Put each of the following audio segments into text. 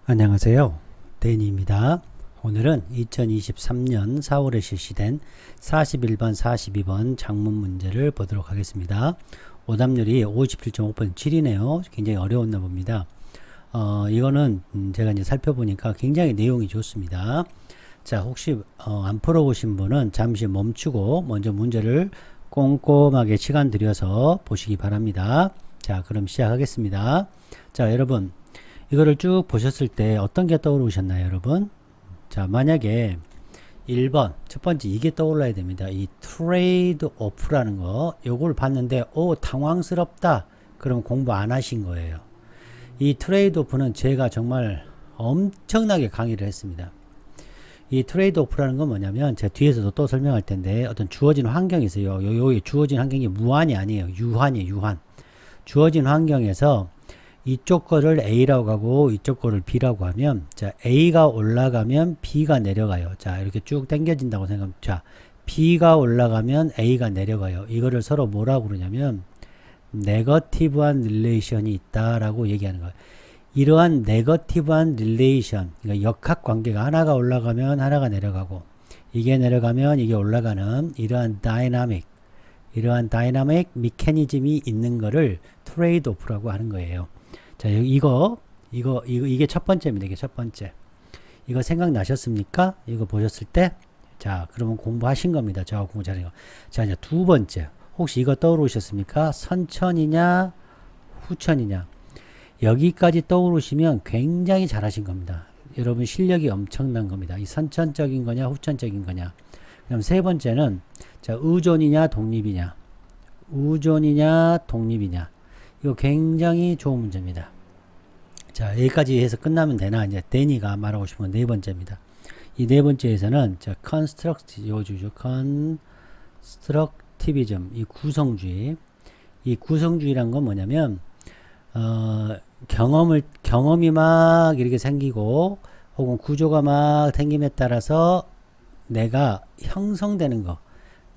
안녕하세요. 데니입니다. 오늘은 2023년 4월에 실시된 41번, 42번 작문 문제를 보도록 하겠습니다. 오답률이 57.5% 7이네요. 굉장히 어려웠나 봅니다. 이거는 제가 이제 살펴보니까 굉장히 내용이 좋습니다. 자, 혹시 안 풀어보신 분은 잠시 멈추고 먼저 문제를 꼼꼼하게 시간 들여서 보시기 바랍니다. 자, 그럼 시작하겠습니다. 자, 여러분 이거를 쭉 보셨을 때 어떤 게 떠오르셨나요, 여러분? 자, 만약에 1번 첫 번째 이게 떠올라야 됩니다. 이 트레이드 오프라는 거 요걸 봤는데 당황스럽다. 그럼 공부 안 하신 거예요. 이 트레이드 오프는 제가 정말 엄청나게 강의를 했습니다. 이 트레이드 오프라는 건 뭐냐면 제가 뒤에서도 또 설명할 텐데 어떤 주어진 환경이 있어요. 요 주어진 환경이 무한이 아니에요. 유한이에요. 유한. 주어진 환경에서 이쪽 거를 A라고 하고 이쪽 거를 B라고 하면 자 A가 올라가면 B가 내려가요. 자 이렇게 쭉 당겨진다고 생각하면 자 B가 올라가면 A가 내려가요. 이거를 서로 뭐라고 그러냐면 네거티브한 릴레이션이 있다라고 얘기하는 거예요. 이러한 네거티브한 릴레이션 그러니까 역학관계가 하나가 올라가면 하나가 내려가고 이게 내려가면 이게 올라가는 이러한 다이나믹 미케니즘이 있는 거를 트레이드 오프라고 하는 거예요. 자, 이게 첫 번째입니다. 이게 첫 번째. 이거 생각나셨습니까? 이거 보셨을 때? 자, 그러면 공부하신 겁니다. 저하고 공부 잘한 거. 자, 이제 두 번째. 혹시 이거 떠오르셨습니까? 선천이냐, 후천이냐. 여기까지 떠오르시면 굉장히 잘하신 겁니다. 여러분 실력이 엄청난 겁니다. 이 선천적인 거냐, 후천적인 거냐. 그럼 세 번째는, 자, 의존이냐, 독립이냐. 의존이냐, 독립이냐. 이거 굉장히 좋은 문제입니다. 자, 여기까지 해서 끝나면 되나? 이제 데니가 말하고 싶은 건 네 번째입니다. 이 네 번째에서는 자, 컨스트럭티비즘, 이 구성주의. 이 구성주의란 건 뭐냐면 경험이 막 이렇게 생기고 혹은 구조가 막 생김에 따라서 내가 형성되는 거.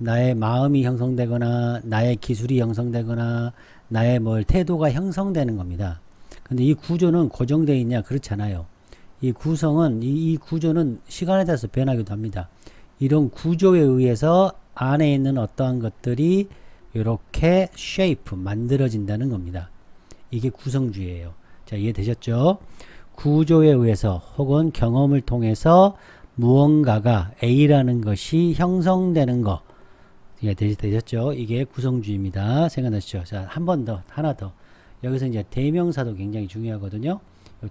나의 마음이 형성되거나 나의 기술이 형성되거나 나의 태도가 형성되는 겁니다. 근데 이 구조는 고정되어 있냐? 그렇지 않아요. 이 구성은 이 구조는 시간에 따라서 변하기도 합니다. 이런 구조에 의해서 안에 있는 어떠한 것들이 이렇게 쉐이프 만들어진다는 겁니다. 이게 구성주의예요. 자, 이해되셨죠? 구조에 의해서 혹은 경험을 통해서 무언가가 A라는 것이 형성되는 거. 되셨죠? 이게 구성주의입니다. 생각나시죠? 자, 한 번 더, 하나 더. 여기서 이제 대명사도 굉장히 중요하거든요.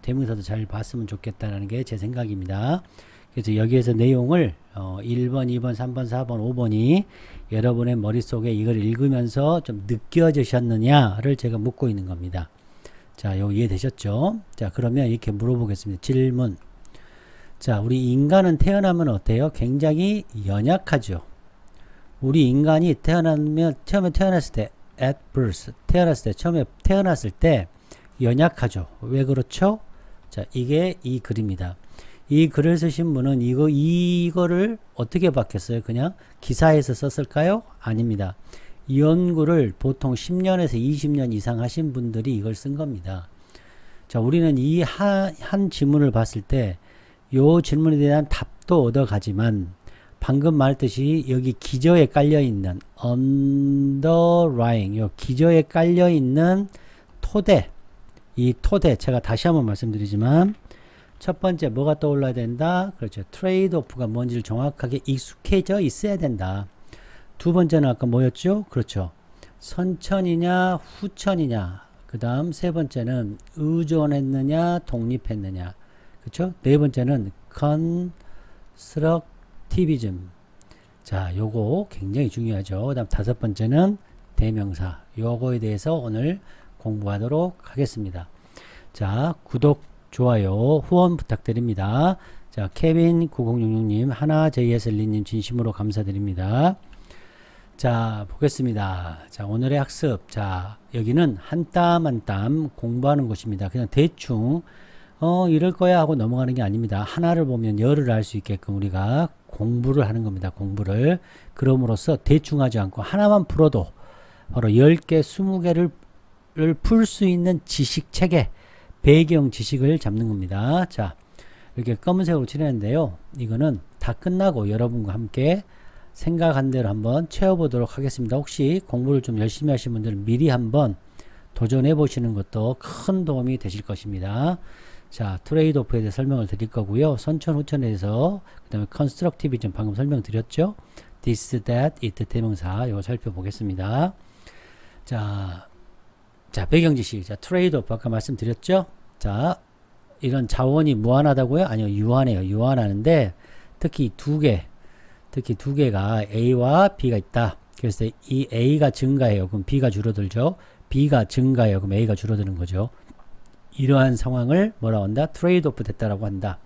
대명사도 잘 봤으면 좋겠다라는 게 제 생각입니다. 그래서 여기에서 내용을 1번, 2번, 3번, 4번, 5번이 여러분의 머릿속에 이걸 읽으면서 좀 느껴지셨느냐를 제가 묻고 있는 겁니다. 자, 요 이해되셨죠? 자, 그러면 이렇게 물어보겠습니다. 질문. 자, 우리 인간은 태어나면 어때요? 굉장히 연약하죠. 우리 인간이 처음에 태어났을 때 at birth, 처음에 태어났을 때 연약하죠. 왜 그렇죠? 자, 이게 이 글입니다. 이 글을 쓰신 분은 이거를 어떻게 봤겠어요? 그냥 기사에서 썼을까요? 아닙니다. 이 연구를 보통 10년에서 20년 이상 하신 분들이 이걸 쓴 겁니다. 자, 우리는 이 한 질문을 봤을 때 이 질문에 대한 답도 얻어가지만 방금 말했듯이 여기 기저에 깔려있는 underlying 요 기저에 깔려있는 토대 이 토대 제가 다시 한번 말씀드리지만 첫 번째 뭐가 떠올라야 된다? 그렇죠. 트레이드 오프가 뭔지를 정확하게 익숙해져 있어야 된다. 두 번째는 아까 뭐였죠? 그렇죠. 선천이냐 후천이냐 그 다음 세 번째는 의존했느냐 독립했느냐 그렇죠. 네 번째는 컨스트럭티비즘 자 요거 굉장히 중요하죠. 그 다음 다섯 번째는 대명사 요거에 대해서 오늘 공부하도록 하겠습니다. 자 구독 좋아요 후원 부탁드립니다. 자 케빈 9066님 하나 JSL님 진심으로 감사드립니다. 자 보겠습니다. 자 오늘의 학습 자 여기는 한 땀 한 땀 공부하는 곳입니다. 그냥 대충 이럴 거야 하고 넘어가는 게 아닙니다. 하나를 보면 열을 알 수 있게끔 우리가 공부를 하는 겁니다. 공부를 그럼으로써 대충 하지 않고 하나만 풀어도 바로 10개 20개를 풀 수 있는 지식 체계 배경 지식을 잡는 겁니다. 자, 이렇게 검은색으로 칠했는데요. 이거는 다 끝나고 여러분과 함께 생각한 대로 한번 채워보도록 하겠습니다. 혹시 공부를 좀 열심히 하신 분들은 미리 한번 도전해 보시는 것도 큰 도움이 되실 것입니다. 자, 트레이드 오프에 대해 설명을 드릴 거고요. 선천 후천에 대해서, 그 다음에 컨스트럭티비즘 방금 설명드렸죠. this, that, it 대명사 이거 살펴보겠습니다. 자, 배경 지식. 자, 트레이드 오프 아까 말씀드렸죠. 자, 이런 자원이 무한하다고요? 아니요, 유한해요. 유한하는데 특히 두 개가 A와 B가 있다. 그래서 이 A가 증가해요. 그럼 B가 줄어들죠. B가 증가해요. 그럼 A가 줄어드는 거죠. 이러한 상황을 뭐라고 한다? 트레이드 오프 됐다라고 한다.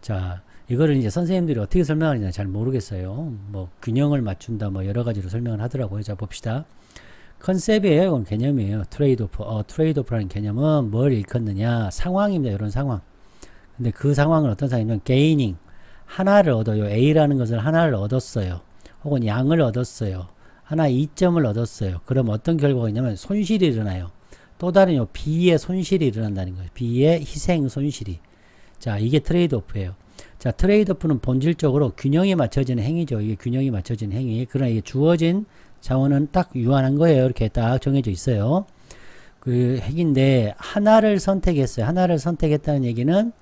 자, 이거를 이제 선생님들이 어떻게 설명하느냐 잘 모르겠어요. 뭐 균형을 맞춘다 뭐 여러 가지로 설명을 하더라고요. 자, 봅시다. 컨셉이에요. 이건 개념이에요. 트레이드 오프. 트레이드 오프라는 개념은 뭘 일컫느냐? 상황입니다. 이런 상황. 근데 그 상황은 어떤 상황이냐면 게이닝. 하나를 얻어요. A라는 것을 하나를 얻었어요. 혹은 양을 얻었어요. 하나 이점을 얻었어요. 그럼 어떤 결과가 있냐면 손실이 일어나요. 또 다른 B의 손실이 일어난다는 거예요. B의 희생 손실이. 자, 이게 트레이드 오프예요. 자, 트레이드 오프는 본질적으로 균형이 맞춰지는 행위죠. 이게 균형이 맞춰지는 행위. 그러나 이게 주어진 자원은 딱 유한한 거예요. 이렇게 딱 정해져 있어요. 그 핵인데 하나를 선택했어요. 하나를 선택했다는 얘기는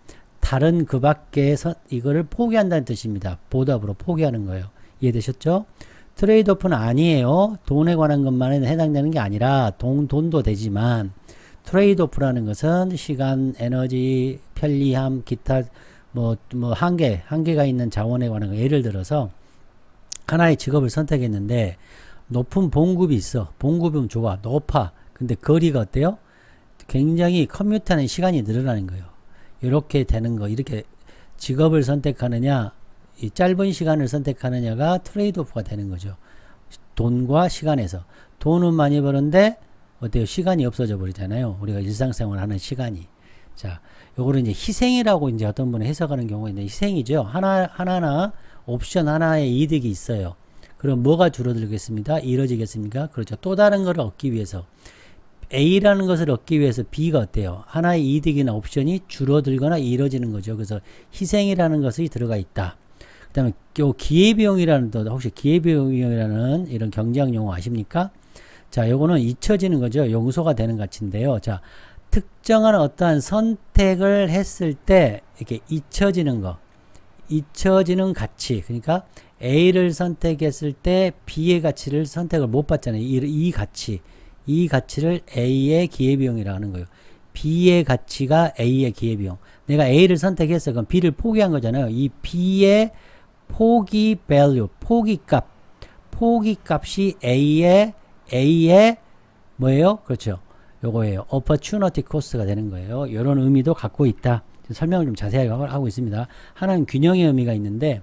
다른 그 밖에 이거를 포기한다는 뜻입니다. 보답으로 포기하는 거예요. 이해되셨죠? 트레이드 오프는 아니에요. 돈에 관한 것만 해당되는 게 아니라 돈도 되지만 트레이드 오프라는 것은 시간, 에너지, 편리함, 기타 뭐 한계가 있는 자원에 관한 거. 예를 들어서 하나의 직업을 선택했는데 높은 봉급이 있어. 봉급은 좋아. 높아. 근데 거리가 어때요? 굉장히 커뮤트하는 시간이 늘어나는 거예요. 이렇게 되는 거. 이렇게 직업을 선택하느냐 이 짧은 시간을 선택하느냐가 트레이드 오프가 되는 거죠. 돈과 시간에서. 돈은 많이 버는데 어때요? 시간이 없어져 버리잖아요. 우리가 일상생활 하는 시간이. 자, 요거를 이제 희생이라고 이제 어떤 분은 해석하는 경우가 있는데 희생이죠. 하나나 옵션 하나의 이득이 있어요. 그럼 뭐가 줄어들겠습니까? 이루어지겠습니까? 그렇죠. 또 다른 걸 얻기 위해서. A라는 것을 얻기 위해서 B가 어때요? 하나의 이득이나 옵션이 줄어들거나 이루어지는 거죠. 그래서 희생이라는 것이 들어가 있다. 그 다음에 기회비용이라는 또 혹시 기회비용이라는 이런 경제학 용어 아십니까? 자, 요거는 잊혀지는 거죠. 용서가 되는 가치인데요. 자, 특정한 어떠한 선택을 했을 때 이렇게 잊혀지는 거. 잊혀지는 가치. 그러니까 A를 선택했을 때 B의 가치를 선택을 못 받잖아요. 이 가치를 A의 기회비용이라고 하는 거예요. B의 가치가 A의 기회비용. 내가 A를 선택했어. 그럼 B를 포기한 거잖아요. 이 B의 포기 value, 포기값이 A의 뭐예요? 그렇죠. 요거예요. opportunity cost가 되는 거예요. 이런 의미도 갖고 있다. 설명을 좀 자세하게 하고 있습니다. 하나는 균형의 의미가 있는데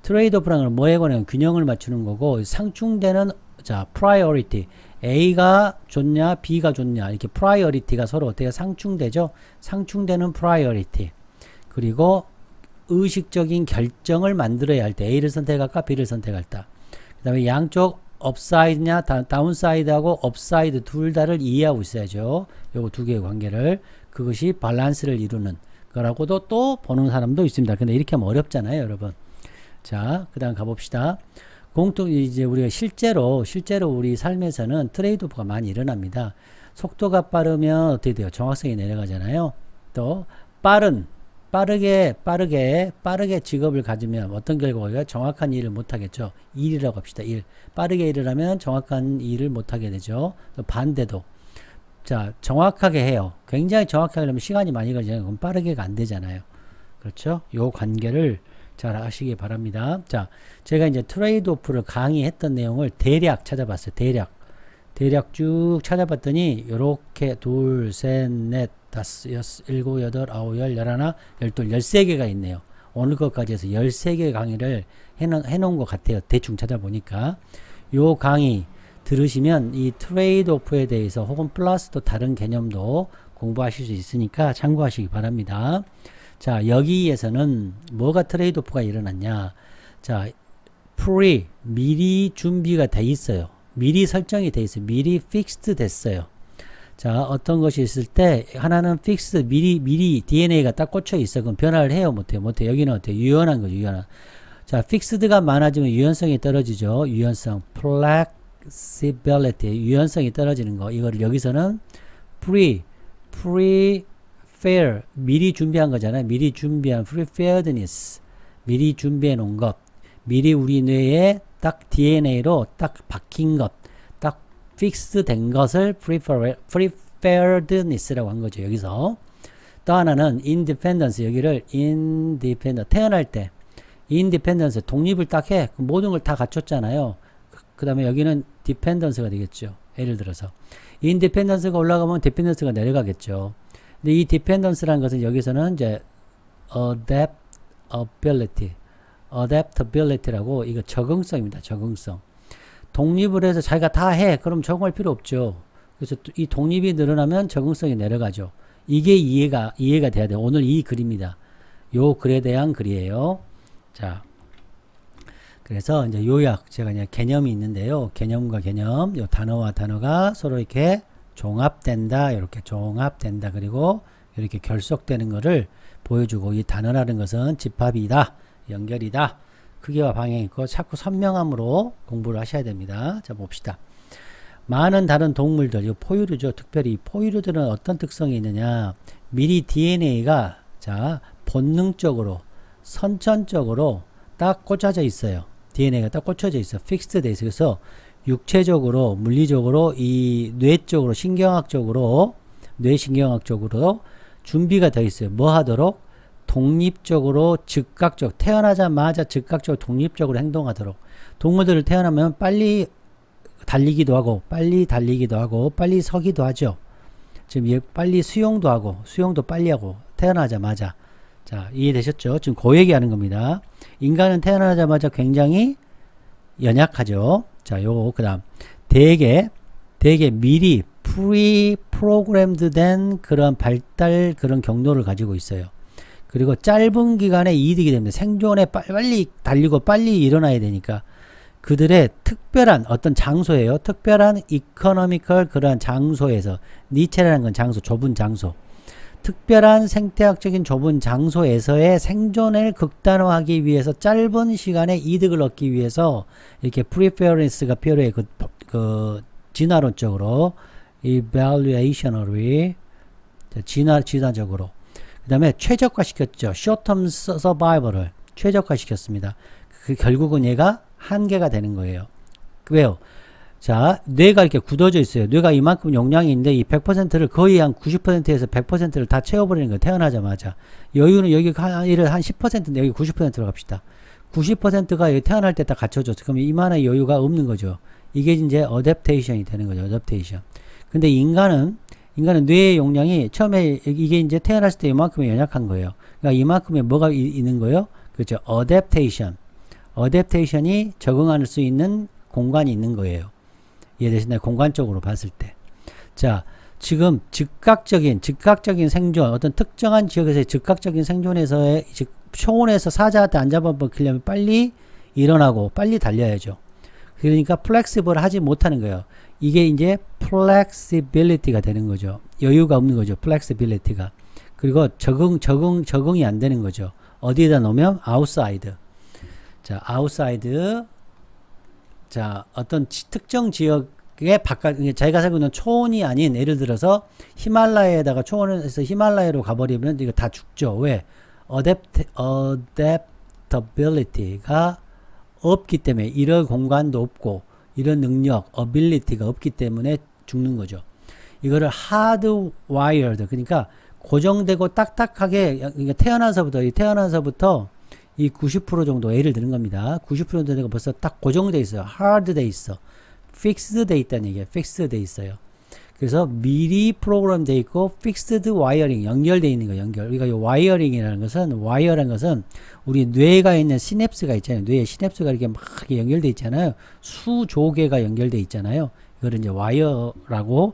트레이드 오프라는 건 뭐에 관한 균형을 맞추는 거고 상충되는 자 priority A가 좋냐 B가 좋냐 이렇게 priority가 서로 어떻게 상충되죠. 상충되는 priority 그리고 의식적인 결정을 만들어야 할 때 A를 선택할까 B를 선택할 때 그 다음에 양쪽 업사이드냐 다운사이드하고 업사이드 둘 다를 이해하고 있어야죠. 요거 두 개의 관계를 그것이 밸런스를 이루는 거라고도 또 보는 사람도 있습니다. 근데 이렇게 하면 어렵잖아요, 여러분. 자, 그 다음 가봅시다. 이제 우리가 실제로 우리 삶에서는 트레이드 오프가 많이 일어납니다. 속도가 빠르면 어떻게 돼요? 정확성이 내려가잖아요. 또 빠르게 직업을 가지면 어떤 결과가 정확한 일을 못하겠죠. 일이라고 합시다. 빠르게 일을 하면 정확한 일을 못하게 되죠. 또 반대도 자 정확하게 해요. 굉장히 정확하게 하려면 시간이 많이 걸리잖아요. 그럼 빠르게가 안 되잖아요. 그렇죠? 요 관계를 잘 아시기 바랍니다. 자, 제가 이제 트레이드 오프를 강의했던 내용을 대략 찾아봤어요. 대략 쭉 찾아봤더니 요렇게 둘, 셋, 넷, 다섯, 여섯, 일곱, 여덟, 아홉, 열, 열하나, 열둘, 13개가 있네요. 오늘 것까지 해서 13개 강의를 해놓은 것 같아요. 대충 찾아보니까. 요 강의 들으시면 이 트레이드 오프에 대해서 혹은 플러스 또 다른 개념도 공부하실 수 있으니까 참고하시기 바랍니다. 자, 여기에서는 뭐가 트레이드 오프가 일어났냐. 자, 미리 준비가 돼 있어요. 미리 설정이 돼 있어요. 미리 픽스드 됐어요. 자, 어떤 것이 있을 때 하나는 픽스 미리 DNA가 딱 꽂혀 있어. 그럼 변화를 해요, 못해요? 못해. 여기는 어때요? 유연한 거죠, 유연한. 자, 픽스드가 많아지면 유연성이 떨어지죠. 유연성, flexibility, 유연성이 떨어지는 거. 이거를 여기서는 fair, 미리 준비한 거잖아요. 미리 준비한 preparedness, 미리 준비해 놓은 것, 미리 우리 뇌에 딱 DNA로 딱 박힌 것, 딱 픽스 된 것을 preparedness라고 한 거죠. 여기서. 또 하나는 independence, 여기를 independent, 태어날 때 independence, 독립을 딱 해. 모든 걸 다 갖췄잖아요. 그 다음에 여기는 dependence가 되겠죠. 예를 들어서 independence가 올라가면 dependence가 내려가겠죠. 근데 이 dependence라는 것은 여기서는 이제 adaptability라고, 이거 적응성입니다. 적응성. 독립을 해서 자기가 다 해. 그럼 적응할 필요 없죠. 그래서 이 독립이 늘어나면 적응성이 내려가죠. 이게 이해가 돼야 돼요. 오늘 이 글입니다. 요 글에 대한 글이에요. 자, 그래서 이제 요약, 제가 그냥 개념이 있는데요. 개념과 개념, 요 단어와 단어가 서로 이렇게 종합된다, 이렇게 종합된다, 그리고 이렇게 결속되는 것을 보여주고, 이 단어라는 것은 집합이다, 연결이다, 크기와 방향이 있고 자꾸 선명함으로 공부를 하셔야 됩니다. 자, 봅시다. 많은 다른 동물들, 이 포유류죠. 특별히 포유류들은 어떤 특성이 있느냐, 미리 DNA가 자 본능적으로 선천적으로 딱 꽂혀져 있어요. DNA가 딱 꽂혀져 있어. 픽스드 돼 있어. 그래서 육체적으로, 물리적으로, 이 뇌적으로, 뇌신경학적으로 준비가 돼 있어요. 뭐 하도록? 독립적으로, 즉각적, 태어나자마자 즉각적으로 독립적으로 행동하도록. 동물들을 태어나면 빨리 달리기도 하고, 빨리 서기도 하죠. 지금 빨리 수영도 하고, 수영도 빨리 하고, 태어나자마자. 자, 이해되셨죠? 지금 그 얘기하는 겁니다. 인간은 태어나자마자 굉장히 연약하죠. 자, 요거 그다음 되게 미리 프로그램드 된 그런 발달, 그런 경로를 가지고 있어요. 그리고 짧은 기간에 이득이 됩니다. 생존에 빨리 달리고 빨리 일어나야 되니까 그들의 특별한 어떤 장소예요. 특별한 이코노미컬 그런 장소에서, 니체라는 건 장소, 좁은 장소, 특별한 생태학적인 좁은 장소에서의 생존을 극단화하기 위해서, 짧은 시간에 이득을 얻기 위해서 이렇게 preference가 필요해. 그 진화론적으로, evaluationally, 진화적으로. 그 다음에 최적화시켰죠. short-term survival을 최적화시켰습니다. 그 결국은 얘가 한계가 되는 거예요. 왜요? 자, 뇌가 이렇게 굳어져 있어요. 뇌가 이만큼 용량이 있는데 이 100%를 거의 한 90%에서 100%를 다 채워버리는 거예요. 태어나자마자. 여유는 여기 한 10%인데 여기 90%로 갑시다. 90%가 여기 태어날 때 다 갖춰졌어. 그럼 이만한 여유가 없는 거죠. 이게 이제 어댑테이션이 되는 거죠. 어댑테이션. 근데 인간은 뇌의 용량이 처음에 이게 이제 태어났을 때 이만큼이 연약한 거예요. 그러니까 이만큼에 뭐가 있는 거예요? 그렇죠. 어댑테이션. 어댑테이션이 적응할 수 있는 공간이 있는 거예요. 이해되시나요? 공간적으로 봤을 때. 자, 지금 즉각적인 생존, 어떤 특정한 지역에서의 즉각적인 생존에서의, 즉 초원에서 사자한테 안 잡아먹히려면 빨리 일어나고 빨리 달려야죠. 그러니까 플렉시블 하지 못하는 거예요. 이게 이제 플렉시빌리티가 되는 거죠. 여유가 없는 거죠. 플렉시빌리티가. 그리고 적응이 안 되는 거죠. 어디에다 놓으면 아웃사이드. 자, 아웃사이드. 자, 어떤 특정 지역의 바깥, 자기가 살고 있는 초원이 아닌, 예를 들어서 히말라야에다가, 초원에서 히말라야로 가버리면 이거 다 죽죠. 왜? adaptability가 없기 때문에, 이런 공간도 없고 이런 능력, ability가 없기 때문에 죽는 거죠. 이거를 hardwired, 그러니까 고정되고 딱딱하게, 그러니까 태어나서부터 이 90% 정도 예를 드는 겁니다. 90% 정도가 벌써 딱 고정돼 있어요. hard 돼 있어. fixed 돼 있다는 얘기예요. fixed 돼 있어요. 그래서 미리 프로그램 돼 있고 fixed wiring, 연결돼 있는 거, 연결. 우리가 이 wiring이라는 것은 우리 뇌가 있는 시냅스가 있잖아요. 뇌에 시냅스가 이렇게 막 연결돼 있잖아요. 수조개가 연결돼 있잖아요. 이거를 이제 와이어라고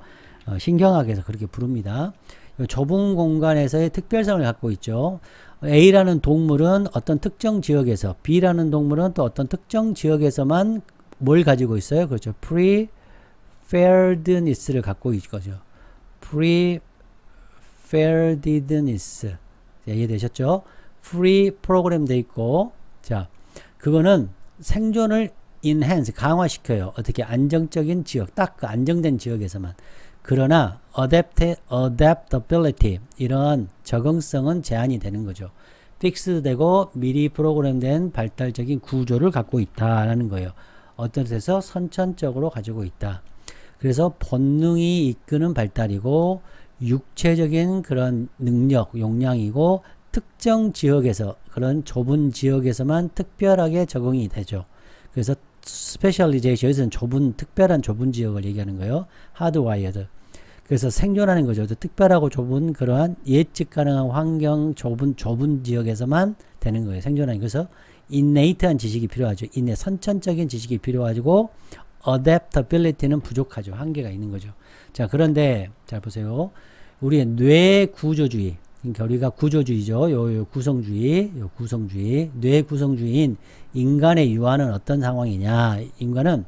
신경학에서 그렇게 부릅니다. 좁은 공간에서의 특별성을 갖고 있죠. A라는 동물은 어떤 특정 지역에서, B라는 동물은 또 어떤 특정 지역에서만 뭘 가지고 있어요? 그렇죠. preparedness를 갖고 있거죠. preparedness. 이해되셨죠? free 프로그램 돼 있고, 자, 그거는 생존을 enhance, 강화시켜요. 어떻게 안정적인 지역, 딱 그 안정된 지역에서만. 그러나 adaptability, 이런 적응성은 제한이 되는 거죠. 픽스 되고 미리 프로그램된 발달적인 구조를 갖고 있다라는 거예요. 어떤 데서 선천적으로 가지고 있다. 그래서 본능이 이끄는 발달이고 육체적인 그런 능력, 용량이고 특정 지역에서, 그런 좁은 지역에서만 특별하게 적응이 되죠. 그래서 스페셜리제이션에서는 특별한 좁은 지역을 얘기하는 거예요. 하드와이어드. 그래서 생존하는 거죠. 특별하고 좁은 그러한 예측 가능한 환경, 좁은 지역에서만 되는 거예요. 생존하는. 그래서 인네이트한 지식이 필요하죠. 선천적인 지식이 필요하고 adaptability는 부족하죠. 한계가 있는 거죠. 자, 그런데 잘 보세요. 우리의 뇌 구조주의, 그러니까 우리가 구조주의죠. 요 구성주의, 뇌 구성주의인 인간의 유아는 어떤 상황이냐? 인간은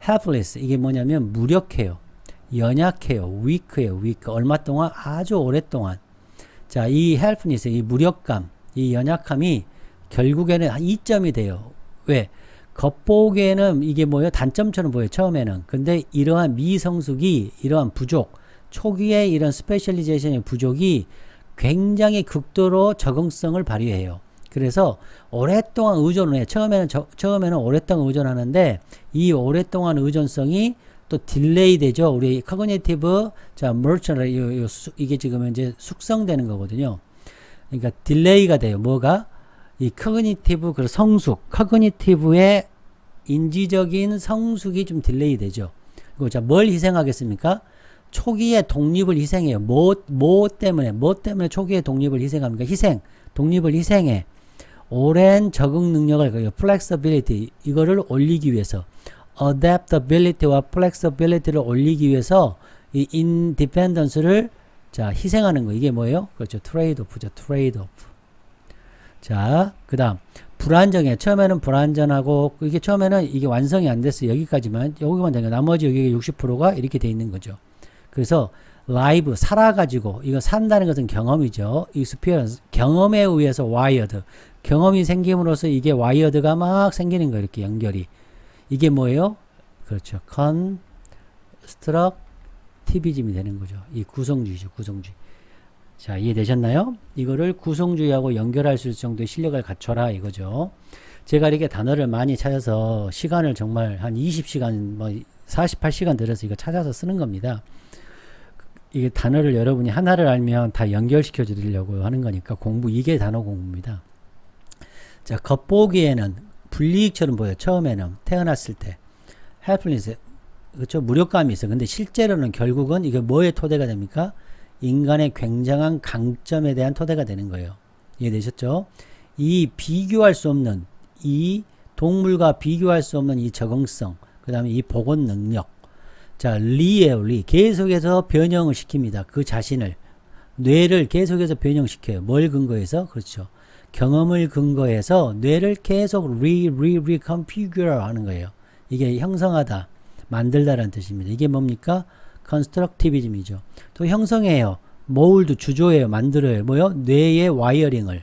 helpless, 이게 뭐냐면 무력해요. 연약해요. weak해요. 얼마 동안? 아주 오랫동안. 자, 이 helplessness, 이 무력감, 이 연약함이 결국에는 이점이 돼요. 왜? 겉보기에는 이게 뭐예요? 단점처럼 보여요. 처음에는. 근데 이러한 미성숙이, 이러한 부족, 초기에 이런 스페셜리제이션의 부족이 굉장히 극도로 적응성을 발휘해요. 그래서 오랫동안 의존을 해요. 처음에는 오랫동안 의존하는데 이 오랫동안 의존성이 또 딜레이 되죠. 우리 커그니티브, 자, 머처널, 이게 지금 이제 숙성되는 거거든요. 그러니까 딜레이가 돼요. 뭐가? 이 커그니티브, 그 커그니티브의 인지적인 성숙이 좀 딜레이 되죠. 그리고 자, 뭘 희생하겠습니까? 초기에 독립을 희생해요. 뭐 때문에 초기에 독립을 희생합니까? 독립을 희생해. 오랜 적응 능력을, flexibility, 이거를 올리기 위해서, adaptability와 flexibility를 올리기 위해서 이 independence를 자, 희생하는 거. 이게 뭐예요? 그렇죠. 트레이드오프죠. 트레이드오프. 자, 그 다음 불안정해. 처음에는 불안전하고, 이게 처음에는 이게 완성이 안 됐어요. 여기까지만 된 거. 나머지 여기 60%가 이렇게 돼 있는 거죠. 그래서 라이브, 살아가지고, 이거 산다는 것은 경험이죠. experience, 경험에 의해서 wired, 경험이 생김으로써 이게 wired가 막 생기는 거예요. 이렇게 연결이. 이게 뭐예요? 그렇죠. constructivism이 되는 거죠. 이 구성주의죠. 구성주의. 자, 이해되셨나요? 이거를 구성주의하고 연결할 수 있을 정도의 실력을 갖춰라 이거죠. 제가 이렇게 단어를 많이 찾아서 시간을 정말 한 20시간, 48시간 들여서 이거 찾아서 쓰는 겁니다. 이게 단어를 여러분이 하나를 알면 다 연결시켜 드리려고 하는 거니까 이게 단어 공부입니다. 자, 겉보기에는 불이익처럼 보여요. 처음에는 태어났을 때 helpless, 그렇죠? 무력감이 있어요. 근데 실제로는 결국은 이게 뭐의 토대가 됩니까? 인간의 굉장한 강점에 대한 토대가 되는 거예요. 이해되셨죠? 이 비교할 수 없는, 이 동물과 비교할 수 없는 이 적응성, 그 다음에 이 복원 능력. 자, 리예요. 계속해서 변형을 시킵니다. 그 자신을, 뇌를 계속해서 변형시켜요. 뭘 근거해서? 그렇죠. 경험을 근거해서 뇌를 계속 reconfigure 하는 거예요. 이게 형성하다, 만들다라는 뜻입니다. 이게 뭡니까? constructivism이죠. 또 형성해요. 모울드, 주조해요. 만들어요. 뭐요? 뇌의 와이어링을.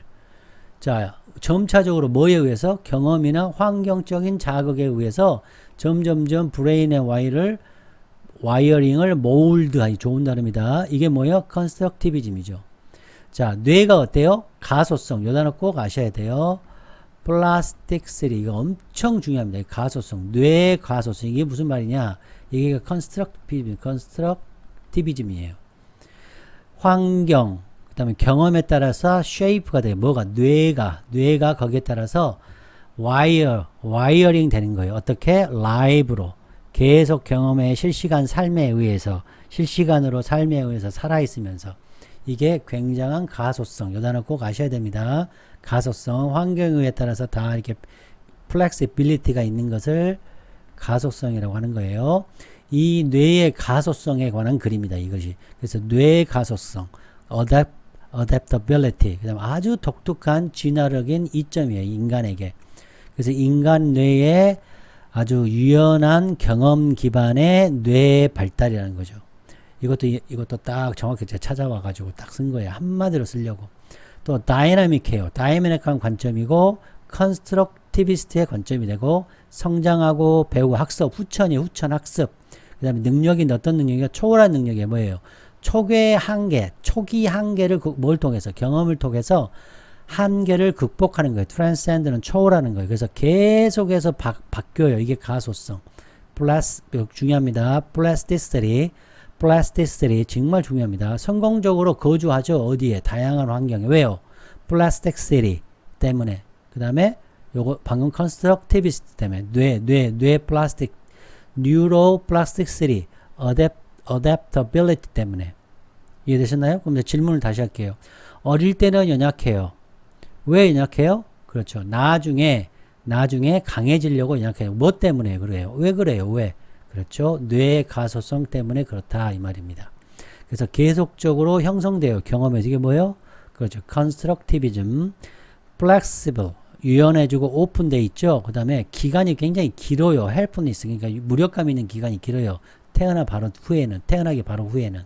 자, 점차적으로 뭐에 의해서? 경험이나 환경적인 자극에 의해서 점점점 브레인의 와이어링을 모울드하기, 좋은 단어입니다. 이게 뭐예요? constructivism이죠. 자, 뇌가 어때요? 가소성. 요 단어 꼭 아셔야 돼요. 플라스틱스리, 이거 엄청 중요합니다. 가소성, 뇌 가소성. 이게 무슨 말이냐? 이게 컨스트럭티비즘이에요. 환경, 그 다음에 경험에 따라서 쉐이프가 돼요. 뭐가? 뇌가 거기에 따라서 와이어링 되는 거예요. 어떻게? 라이브로. 계속 경험의 실시간 삶에 의해서, 실시간으로 삶에 의해서 살아있으면서. 이게 굉장한 가소성. 요 단어 꼭 아셔야 됩니다. 가소성, 환경에 따라서 다 이렇게 플렉시빌리티가 있는 것을 가소성이라고 하는 거예요. 이 뇌의 가소성에 관한 글입니다. 이것이. 그래서 뇌 가소성, adaptability, 그다음 아주 독특한 진화력인 이점이에요. 인간에게. 그래서 인간 뇌의 아주 유연한 경험 기반의 뇌 발달이라는 거죠. 이것도 딱 정확히 제가 찾아와 가지고 딱 쓴 거예요. 한마디로 쓰려고. 또 다이나믹해요. 다이나믹한 관점이고 컨스트럭티비스트의 관점이 되고 성장하고 배우고 학습, 후천 학습. 그다음에 능력이 어떤 능력이요? 초월한 능력이 뭐예요? 초기 한계를 뭘 통해서 경험을 통해서 한계를 극복하는 거예요. 트랜센드는 초월하는 거예요. 그래서 계속해서 바뀌어요. 이게 가소성. 중요합니다. 플라스티시티 정말 중요합니다. 성공적으로 거주하죠. 어디에? 다양한 환경에. 왜요? 플라스틱시티 때문에. 그 다음에 요거 방금 컨스트럭티비스트 때문에 뇌 플라스틱 뉴로플라스틱시티 어댑터빌리티 때문에. 이해되셨나요? 그럼 이제 질문을 다시 할게요. 어릴 때는 연약해요. 왜 연약해요? 그렇죠. 나중에 강해지려고 연약해요. 뭐 때문에 그래요? 왜 그래요? 왜? 그렇죠. 뇌의 가소성 때문에 그렇다 이 말입니다. 그래서 계속적으로 형성돼요. 경험에서. 이게 뭐예요? 그렇죠. constructivism, flexible, 유연해지고 오픈돼 있죠. 그 다음에 기간이 굉장히 길어요. helpfulness, 그러니까 무력감 있는 기간이 길어요. 태어나기 바로 후에는.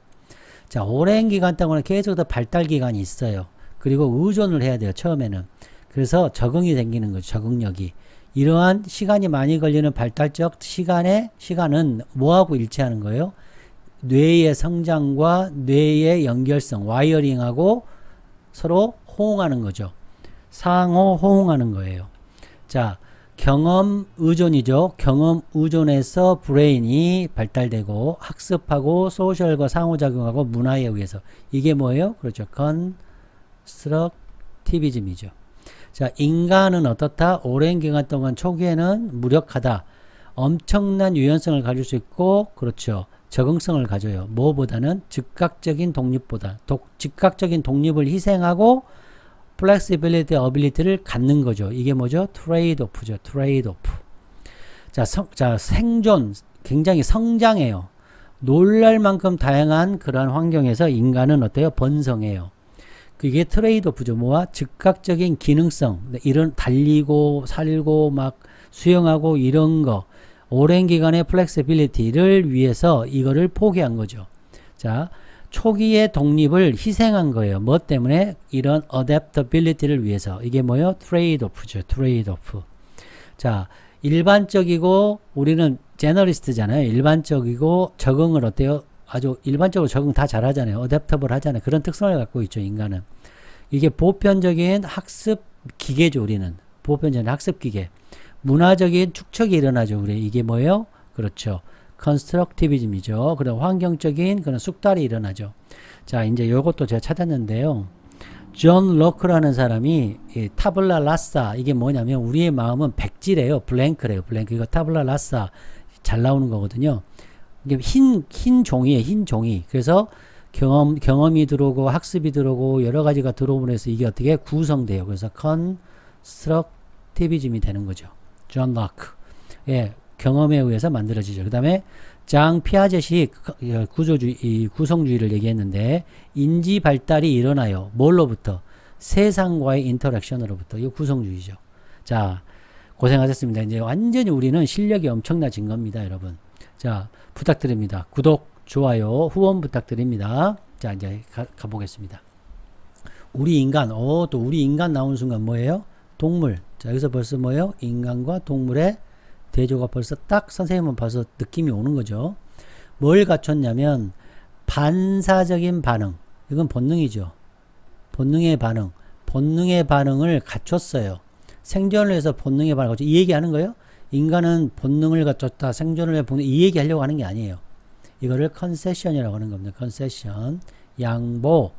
자, 오랜 기간 동안 계속 더 발달 기간이 있어요. 그리고 의존을 해야 돼요. 처음에는. 그래서 적응이 생기는 거죠. 적응력이. 이러한 시간이 많이 걸리는 발달적 시간은 뭐하고 일치하는 거예요? 뇌의 성장과 뇌의 연결성, 와이어링하고 서로 호응하는 거죠. 상호 호응하는 거예요. 자, 경험 의존이죠. 경험 의존에서 브레인이 발달되고 학습하고 소셜과 상호작용하고 문화에 의해서. 이게 뭐예요? 그렇죠. 컨스트럭티비즘이죠. 자, 인간은 어떻다? 오랜 기간 동안 초기에는 무력하다. 엄청난 유연성을 가질 수 있고, 그렇죠. 적응성을 가져요. 뭐보다는 즉각적인 독립보다. 즉각적인 독립을 희생하고, 플렉시빌리티, 어빌리티를 갖는 거죠. 이게 뭐죠? 트레이드오프죠. 트레이드오프. 자, 생존. 굉장히 성장해요. 놀랄 만큼 다양한 그러한 환경에서 인간은 어때요? 번성해요. 그게 트레이드오프죠. 뭐와? 즉각적인 기능성. 이런 달리고 살고 막 수영하고 이런 거. 오랜 기간의 플렉시빌리티를 위해서 이거를 포기한 거죠. 자, 초기의 독립을 희생한 거예요. 뭐 때문에? 이런 어댑터빌리티를 위해서. 이게 뭐예요? 트레이드오프죠. 트레이드오프. 자, 일반적이고 우리는 제너리스트잖아요. 일반적이고 적응을 어때요? 아주 일반적으로 적응 다 잘하잖아요. 어댑터블 하잖아요. 그런 특성을 갖고 있죠. 인간은. 이게 보편적인 학습 기계죠. 우리는. 보편적인 학습 기계. 문화적인 축적이 일어나죠. 우리 이게 뭐예요? 그렇죠. 컨스트럭티비즘이죠. 그런 환경적인 그런 숙달이 일어나죠. 자, 이제 요것도 제가 찾았는데요. 존 로크라는 사람이 이 타블라 라사, 이게 뭐냐면 우리의 마음은 백지래요. 블랭크래요. 블랭크. 이거 타블라 라사 잘 나오는 거거든요. 이게 흰 종이에요. 흰 종이. 그래서 경험이 들어오고 학습이 들어오고 여러 가지가 들어오면서 해서 이게 어떻게 구성돼요. 그래서 컨스트럭티비즘이 되는 거죠. 존 로크. 예, 경험에 의해서 만들어지죠. 그 다음에 장 피아제시 구성주의를 얘기했는데 인지 발달이 일어나요. 뭘로부터? 세상과의 인터랙션으로부터. 이거 구성주의죠. 자, 고생하셨습니다. 이제 완전히 우리는 실력이 엄청나진 겁니다, 여러분. 자, 부탁드립니다. 구독, 좋아요, 후원 부탁드립니다. 자, 이제 가보겠습니다. 우리 인간, 또 우리 인간 나오는 순간 뭐예요? 동물. 자, 여기서 벌써 뭐예요? 인간과 동물의 대조가 벌써 딱 선생님은 벌써 느낌이 오는 거죠. 뭘 갖췄냐면 반사적인 반응. 이건 본능이죠. 본능의 반응. 본능의 반응을 갖췄어요. 생존을 해서 본능의 반응을 갖췄. 이 얘기하는 거예요? 인간은 본능을 갖췄다. 생존을 해 본능. 이 얘기하려고 하는 게 아니에요. 이거를 컨세션이라고 하는 겁니다. 컨세션. 양보.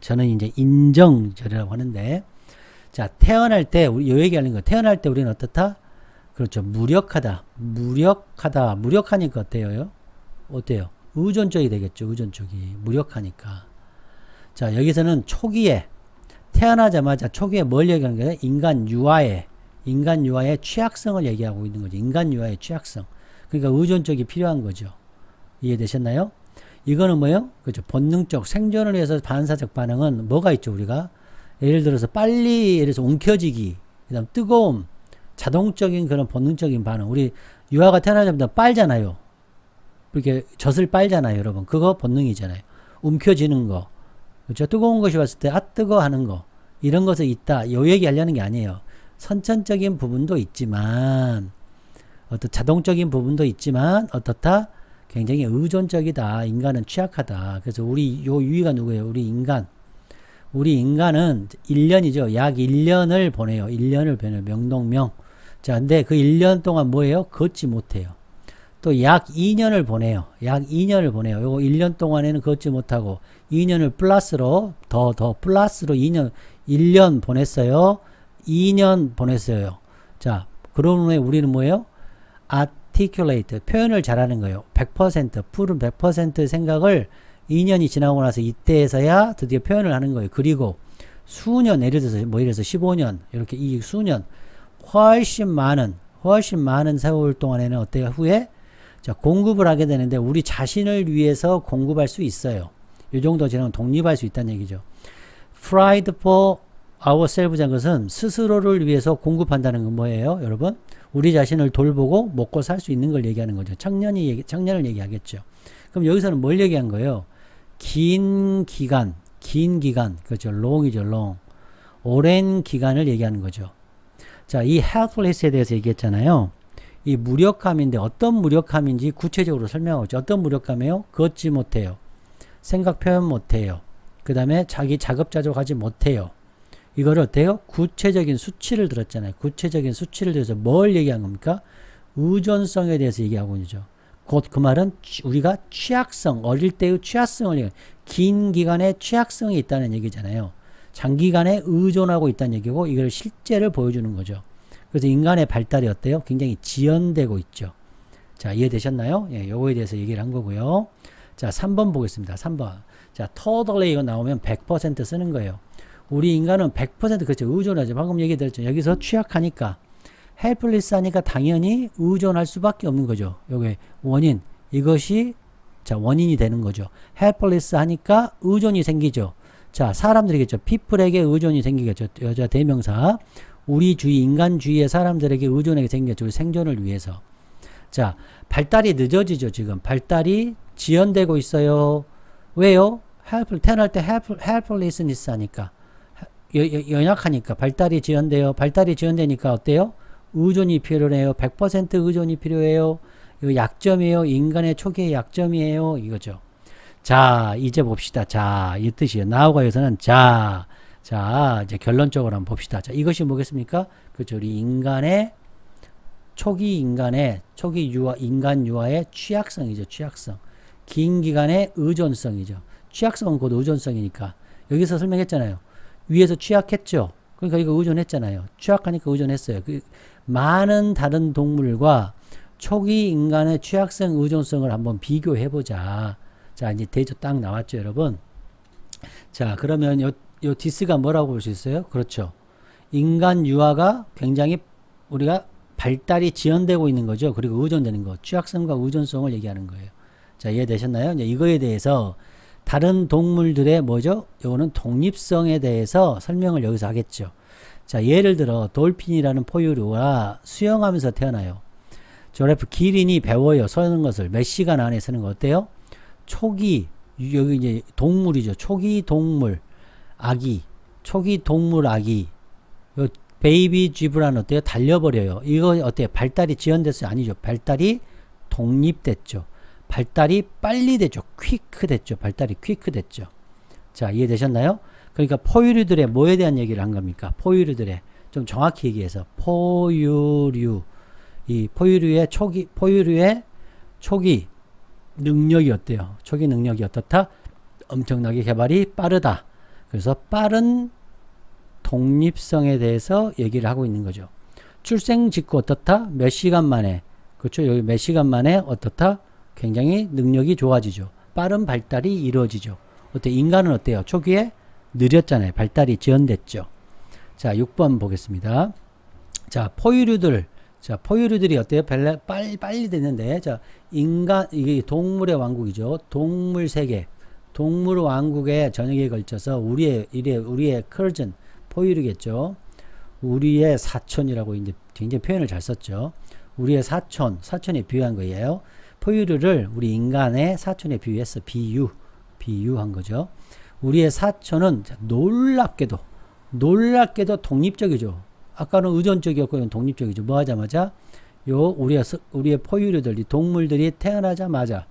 저는 이제 인정절이라고 하는데, 자, 태어날 때 우리 요 얘기하는 거예요. 태어날 때 우리는 어떻다? 그렇죠. 무력하다. 무력하니까 어때요? 어때요? 의존적이 되겠죠. 의존적이. 무력하니까. 자, 여기서는 초기에, 태어나자마자 초기에 뭘 얘기하는 거예요? 인간 유아의 취약성을 얘기하고 있는 거죠. 인간 유아의 취약성. 그러니까 의존적이 필요한 거죠. 이해되셨나요? 이거는 뭐예요? 그렇죠. 본능적, 생존을 위해서 반사적 반응은 뭐가 있죠, 우리가? 예를 들어서 빨리, 예를 들어서 움켜쥐기, 그 다음 뜨거움, 자동적인 그런 본능적인 반응. 우리 유아가 태어나자마자 빨잖아요. 이렇게 젖을 빨잖아요, 여러분. 그거 본능이잖아요. 움켜쥐는 거. 그렇죠? 뜨거운 것이 왔을 때, 뜨거 하는 거. 이런 것이 있다. 요 얘기 하려는 게 아니에요. 선천적인 부분도 있지만, 어떤 자동적인 부분도 있지만, 어떻다? 굉장히 의존적이다. 인간은 취약하다. 그래서 우리, 요 유의가 누구예요? 우리 인간. 우리 인간은 1년이죠. 약 1년을 보내요. 1년을 보내요. 명동명. 자, 근데 그 1년 동안 뭐예요? 걷지 못해요. 또 약 2년을 보내요. 약 2년을 보내요. 요거 1년 동안에는 걷지 못하고 2년을 플러스로 더 플러스로 2년 1년 보냈어요. 2년 보냈어요. 자, 그런 후에 우리는 뭐예요? articulate 표현을 잘하는 거예요. 100% 푸른 100% 생각을 2년이 지나고 나서 이때에서야 드디어 표현을 하는 거예요. 그리고 수년 예를 들어서 뭐 예를 들어서 15년 이렇게 이 수년 훨씬 많은 세월 동안에는 어때요? 후에 자, 공급을 하게 되는데 우리 자신을 위해서 공급할 수 있어요. 이 정도 지나면 독립할 수 있다는 얘기죠. Provide for ourselves라는 것은 스스로를 위해서 공급한다는 건 뭐예요, 여러분? 우리 자신을 돌보고 먹고 살 수 있는 걸 얘기하는 거죠. 청년을 얘기하겠죠. 그럼 여기서는 뭘 얘기한 거예요? 긴 기간, 그렇죠. long이죠, long. 오랜 기간을 얘기하는 거죠. 자, 이 helpless에 대해서 얘기했잖아요. 이 무력함인데 어떤 무력함인지 구체적으로 설명하고 있죠. 어떤 무력함이에요? 걷지 못해요. 생각 표현 못해요. 그 다음에 자기 자급자족하지 못해요. 이거를 어때요? 구체적인 수치를 들었잖아요. 구체적인 수치를 들어서 뭘 얘기한 겁니까? 의존성에 대해서 얘기하고 있죠. 곧 그 말은 우리가 취약성, 어릴 때의 취약성을 긴 기간의 취약성이 있다는 얘기잖아요. 장기간에 의존하고 있다는 얘기고 이걸 실제를 보여주는 거죠. 그래서 인간의 발달이 어때요? 굉장히 지연되고 있죠. 자, 이해되셨나요? 예, 요거에 대해서 얘기를 한 거고요. 자, 3번 보겠습니다. 3번. 자, totally 이거 나오면 100% 쓰는 거예요. 우리 인간은 100% 그렇죠. 의존하죠. 방금 얘기드렸죠. 여기서 취약하니까 helpless 하니까 당연히 의존할 수밖에 없는 거죠. 여기 원인. 이것이 자, 원인이 되는 거죠. helpless 하니까 의존이 생기죠. 자, 사람들이겠죠. people에게 의존이 생기겠죠. 여자 대명사. 우리 주위, 인간주위의 사람들에게 의존하게 생겼죠. 우리 생존을 위해서. 자, 발달이 늦어지죠. 지금. 발달이 지연되고 있어요. 왜요? 태어날 때 helplessness 하니까. 연약하니까. 발달이 지연돼요. 발달이 지연되니까 어때요? 의존이 필요해요. 100% 의존이 필요해요. 이거 약점이에요. 인간의 초기의 약점이에요. 이거죠. 자, 이제 봅시다. 자, 이 뜻이에요. 나우가 여기서는 자, 이제 결론적으로 한번 봅시다. 자, 이것이 뭐겠습니까? 그렇죠. 우리 초기 인간 유아의 취약성이죠. 취약성. 긴 기간의 의존성이죠. 취약성은 곧 의존성이니까. 여기서 설명했잖아요. 위에서 취약했죠. 그러니까 이거 의존했잖아요. 취약하니까 의존했어요. 많은 다른 동물과 초기 인간의 취약성, 의존성을 한번 비교해보자. 자, 이제 대조 딱 나왔죠, 여러분. 자, 그러면 요 디스가 뭐라고 볼 수 있어요? 그렇죠. 인간 유아가 굉장히 우리가 발달이 지연되고 있는 거죠. 그리고 의존되는 거. 취약성과 의존성을 얘기하는 거예요. 자, 이해되셨나요? 이제 이거에 대해서 다른 동물들의 뭐죠? 요거는 독립성에 대해서 설명을 여기서 하겠죠. 자, 예를 들어 돌핀이라는 포유류가 수영하면서 태어나요. 저래프 기린이 배워요. 서는 것을 몇 시간 안에 서는 거 어때요? 초기 여기 이제 동물이죠. 초기 동물 아기 요 베이비 쥐브라는 어때요? 달려버려요. 이거 어때요? 발달이 지연됐어요? 아니죠. 발달이 독립됐죠. 발달이 빨리 됐죠. 퀵크 됐죠. 발달이 퀵크 됐죠. 자, 이해되셨나요? 그러니까 포유류들의 뭐에 대한 얘기를 한 겁니까? 포유류들의 좀 정확히 얘기해서 포유류 이 포유류의 초기 능력이 어때요? 초기 능력이 어떻다? 엄청나게 개발이 빠르다. 그래서 빠른 독립성에 대해서 얘기를 하고 있는 거죠. 출생 직후 어떻다? 몇 시간 만에. 그렇죠? 여기 몇 시간 만에 어떻다? 굉장히 능력이 좋아지죠. 빠른 발달이 이루어지죠. 어때? 인간은 어때요? 초기에 느렸잖아요. 발달이 지연됐죠. 자, 6번 보겠습니다. 자, 포유류들이 어때요? 빨리 됐는데, 자, 이게 동물의 왕국이죠. 동물 세계. 동물 왕국의 전역에 걸쳐서 우리의 커전, 포유류겠죠. 우리의 사촌이라고 이제 굉장히 표현을 잘 썼죠. 우리의 사촌에 비유한 거예요. 포유류를 우리 인간의 사촌에 비유해서 비유한 거죠. 우리의 사촌은 놀랍게도 독립적이죠. 아까는 의존적이었고 이건 독립적이죠. 뭐 하자마자 우리의 포유류들, 이 동물들이 태어나자마자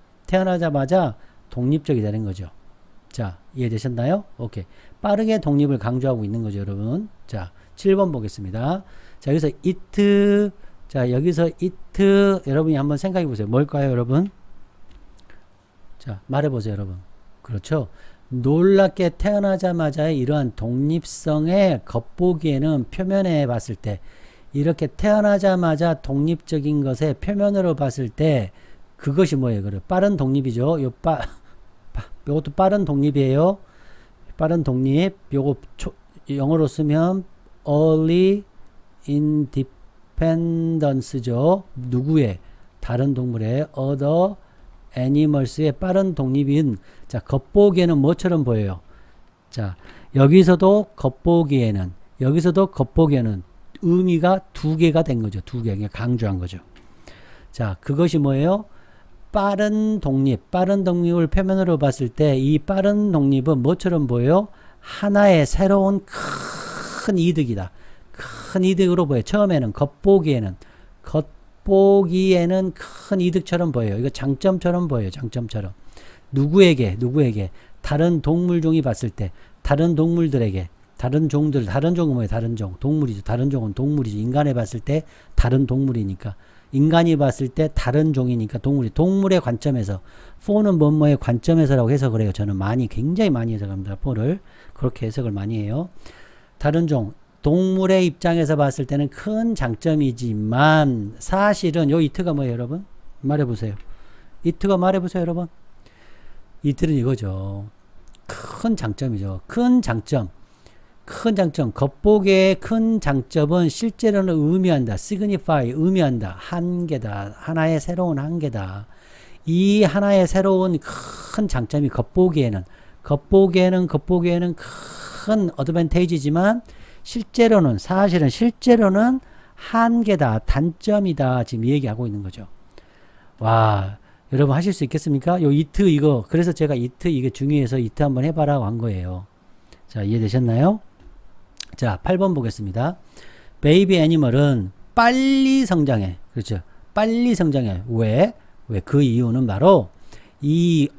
독립적이 되는 거죠. 자, 이해되셨나요? 오케이. 빠르게 독립을 강조하고 있는 거죠, 여러분. 자, 7번 보겠습니다. 자, 여기서 it. 자, 여기서 it. 여러분이 한번 생각해 보세요. 뭘까요, 여러분? 자, 말해 보세요, 여러분. 그렇죠. 놀랍게 태어나자마자의 이러한 독립성의 겉보기에는 표면에 봤을 때, 이렇게 태어나자마자 독립적인 것의 표면으로 봤을 때, 그것이 뭐예요? 그래. 빠른 독립이죠. 요것도 빠른 독립이에요. 빠른 독립. 요거 영어로 쓰면 early independence죠. 누구의? 다른 동물의 other animals의 빠른 독립인, 자, 겉보기에는 뭐처럼 보여요? 자, 여기서도 겉보기에는 의미가 두 개가 된 거죠. 두 개. 강조한 거죠. 자, 그것이 뭐예요? 빠른 독립을 표면으로 봤을 때 이 빠른 독립은 뭐처럼 보여요? 하나의 새로운 큰 이득이다. 큰 이득으로 보여요. 처음에는 겉보기에는 큰 이득처럼 보여요. 이거 장점처럼 보여요. 장점처럼. 누구에게? 다른 동물종이 봤을 때, 다른 동물들에게, 다른 종은 뭐예요? 다른 종. 동물이죠. 다른 종은 동물이죠. 인간에 봤을 때 다른 동물이니까. 인간이 봤을 때 다른 종이니까 동물의 관점에서, for는 뭐뭐의 관점에서라고 해석을 해요. 저는 굉장히 많이 해석합니다. for를. 그렇게 해석을 많이 해요. 다른 종, 동물의 입장에서 봤을 때는 큰 장점이지만 사실은 요 이트가 뭐예요, 여러분? 말해보세요. 이트가 말해보세요, 여러분. 이트는 이거죠. 큰 장점이죠. 큰 장점. 겉보기의 큰 장점은 실제로는 의미한다. signify, 의미한다. 한계다. 하나의 새로운 한계다. 이 하나의 새로운 큰 장점이 겉보기에는 큰 어드밴테이지지만 실제로는 한계다. 단점이다. 지금 얘기하고 있는 거죠. 와, 여러분 하실 수 있겠습니까? 요 이트 이거. 그래서 제가 이트 이게 중요해서 이트 한번 해봐라고 한 거예요. 자, 이해되셨나요? 자, 8번 보겠습니다. 베이비 애니멀은 빨리 성장해. 그렇죠. 빨리 성장해. 왜? 그 이유는 바로 이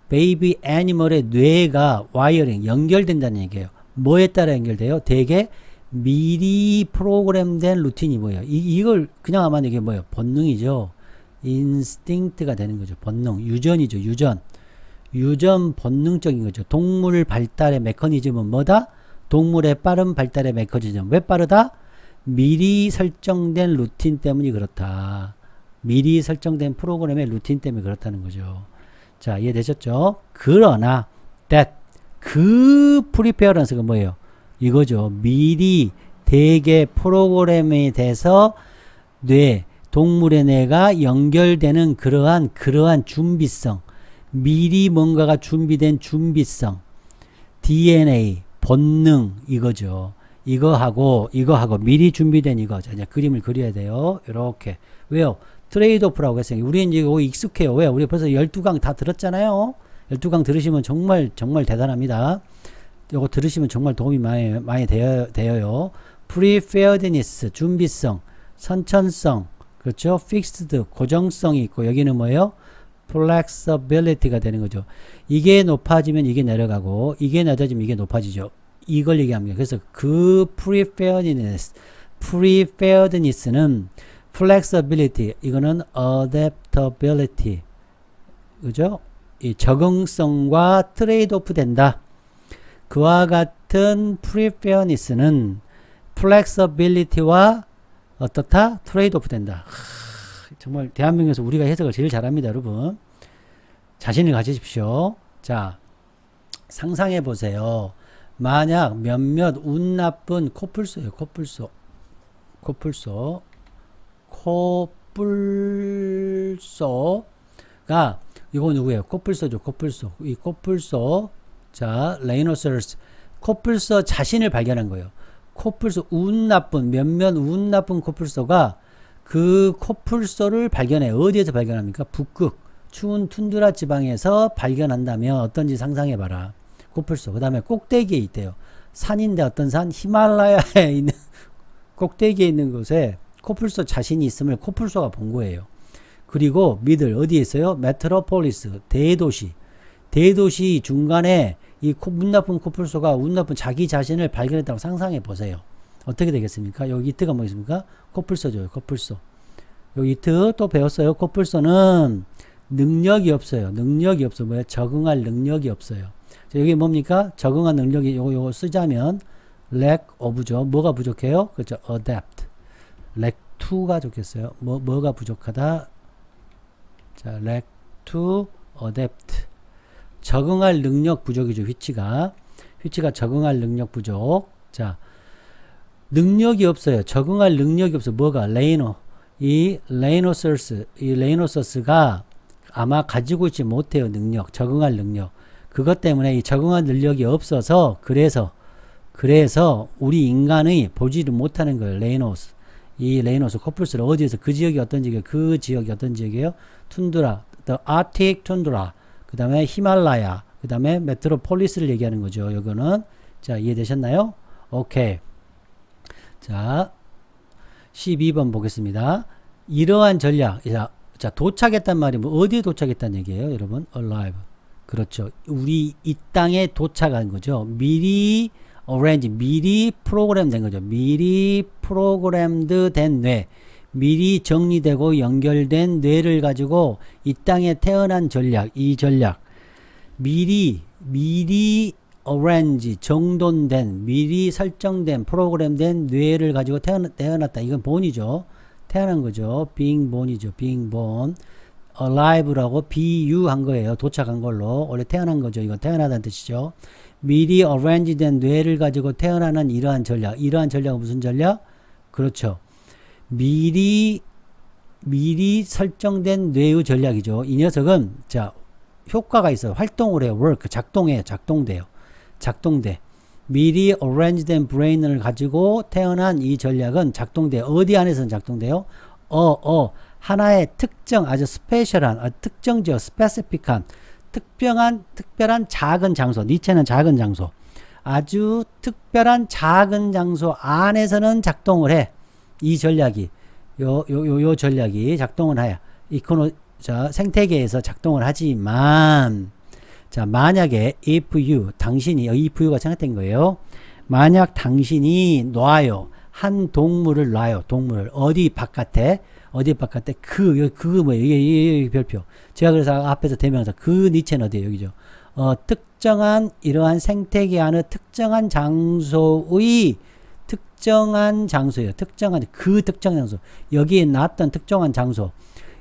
베이비 애니멀의 뇌가 와이어링, 연결된다는 얘기예요. 뭐에 따라 연결돼요? 대개 미리 프로그램된 루틴이 뭐예요? 이걸 그냥 하면 이게 뭐예요? 본능이죠. 인스팅트가 되는 거죠. 본능. 유전이죠. 유전 본능적인 거죠. 동물 발달의 메커니즘은 뭐다? 동물의 빠른 발달의 메커니즘. 왜 빠르다? 미리 설정된 루틴 때문이 그렇다. 미리 설정된 프로그램의 루틴 때문에 그렇다는 거죠. 자, 이해되셨죠? 그러나 그 프리페어런스가 뭐예요? 이거죠. 미리 대개 프로그램에 대해서 동물의 뇌가 연결되는 그러한 준비성. 미리 뭔가가 준비된 준비성. DNA, 본능, 이거죠. 이거하고 미리 준비된 이거. 자, 이제 그림을 그려야 돼요. 이렇게. 왜요? 트레이드 오프라고 했어요. 우리는 이제 이거 익숙해요. 왜? 우리 벌써 12강 다 들었잖아요. 12강 들으시면 정말 대단합니다. 이거 들으시면 정말 도움이 많이 되어요. preparedness, 준비성, 선천성, 그렇죠? fixed, 고정성이 있고, 여기는 뭐예요? flexibility가 되는 거죠. 이게 높아지면 이게 내려가고, 이게 낮아지면 이게 높아지죠. 이걸 얘기합니다. 그래서 그 preparedness는 flexibility, 이거는 adaptability, 그죠? 이 적응성과 트레이드 오프 된다. 그와 같은 preparedness는 flexibility와 어떻다? 트레이드 오프 된다. 정말 대한민국에서 우리가 해석을 제일 잘합니다, 여러분. 자신을 가지십시오. 자, 상상해 보세요. 만약 몇몇 운 나쁜 코뿔소예요. 코뿔소가 이거 누구예요? 코뿔소죠. 이 코뿔소. 자, 레이노서러스. 코뿔소 자신을 발견한 거예요. 몇몇 운 나쁜 코뿔소가 그 코뿔소를 발견해요. 어디에서 발견합니까? 북극, 추운 툰드라 지방에서 발견한다면 어떤지 상상해봐라. 코뿔소. 그 다음에 꼭대기에 있대요. 산인데 어떤 산? 히말라야에 있는 꼭대기에 있는 곳에 코뿔소 자신이 있음을 코뿔소가 본 거예요. 그리고 미들 어디에 있어요? 메트로폴리스, 대도시. 대도시 중간에 이 운 나쁜 코뿔소가 운 나쁜 자기 자신을 발견했다고 상상해 보세요. 어떻게 되겠습니까? 여기 이트가 뭐겠습니까? 코뿔소죠. 코뿔소. 여기 이트 또 배웠어요. 코뿔소는 능력이 없어요. 능력이 없어. 뭐야? 적응할 능력이 없어요. 자, 여기 뭡니까? 적응한 능력이 요거 쓰자면 lack of죠. 뭐가 부족해요? 그렇죠. adapt. lack to가 좋겠어요. 뭐가 부족하다? 자, lack to adapt. 적응할 능력 부족이죠. which가 적응할 능력 부족. 자, 능력이 없어요. 적응할 능력이 없어. 뭐가? 이 레이노서스가 아마 가지고 있지 못해요. 능력, 적응할 능력. 그것 때문에 이 적응할 능력이 없어서 그래서 우리 인간이 보지를 못하는 거예요. 이 레이노스 코뿔소를 어디에서 그 지역이 어떤 지역이에요? 그 지역이 어떤 지역이에요? 툰드라, the Arctic 툰드라. 그 다음에 히말라야, 그 다음에 메트로폴리스를 얘기하는 거죠. 이거는. 자, 이해되셨나요? 오케이. 자, 12번 보겠습니다. 이러한 전략. 자, 도착했단 말이 뭐 어디에 도착했다는 얘기예요, 여러분? arrive. 그렇죠. 우리 이 땅에 도착한 거죠. 미리 프로그램 된 거죠. 미리 프로그램드 된 뇌. 미리 정리되고 연결된 뇌를 가지고 이 땅에 태어난 전략, 이 전략. 미리 정돈된, 미리 설정된, 프로그램된 뇌를 가지고 태어났다. 이건 본이죠. 태어난 거죠. being born이죠. being born. arrive라고 BU 한 거예요. 도착한 걸로. 원래 태어난 거죠. 이건 태어나다는 뜻이죠. 미리 arrange 된 뇌를 가지고 태어나는 이러한 전략. 이러한 전략은 무슨 전략? 그렇죠. 미리 설정된 뇌의 전략이죠. 이 녀석은 자 효과가 있어요. 활동을 해요. work 작동돼요. 작동돼. 미리 arrange 된 브레인을 가지고 태어난 이 전략은 작동돼요. 어디 안에서는 작동돼요? 하나의 특정 아주 스페셜한 특정적 스페시픽한 특별한 작은 장소. 니체는 작은 장소. 아주 특별한 작은 장소 안에서는 작동을 해. 이 전략이 요 전략이 작동을 해야 생태계에서 작동을 하지만 자 만약에 당신이 if you가 생각된 거예요. 만약 당신이 놔요. 한 동물을 놔요. 동물을 어디 바깥에 그거 뭐예요? 이게 별표. 제가 그래서 앞에서 대명사 그 니체는 어디에요? 여기죠. 특정한 이러한 생태계 안의 특정한 장소의 특정한 장소예요. 특정한 장소. 여기에 놨던 특정한 장소.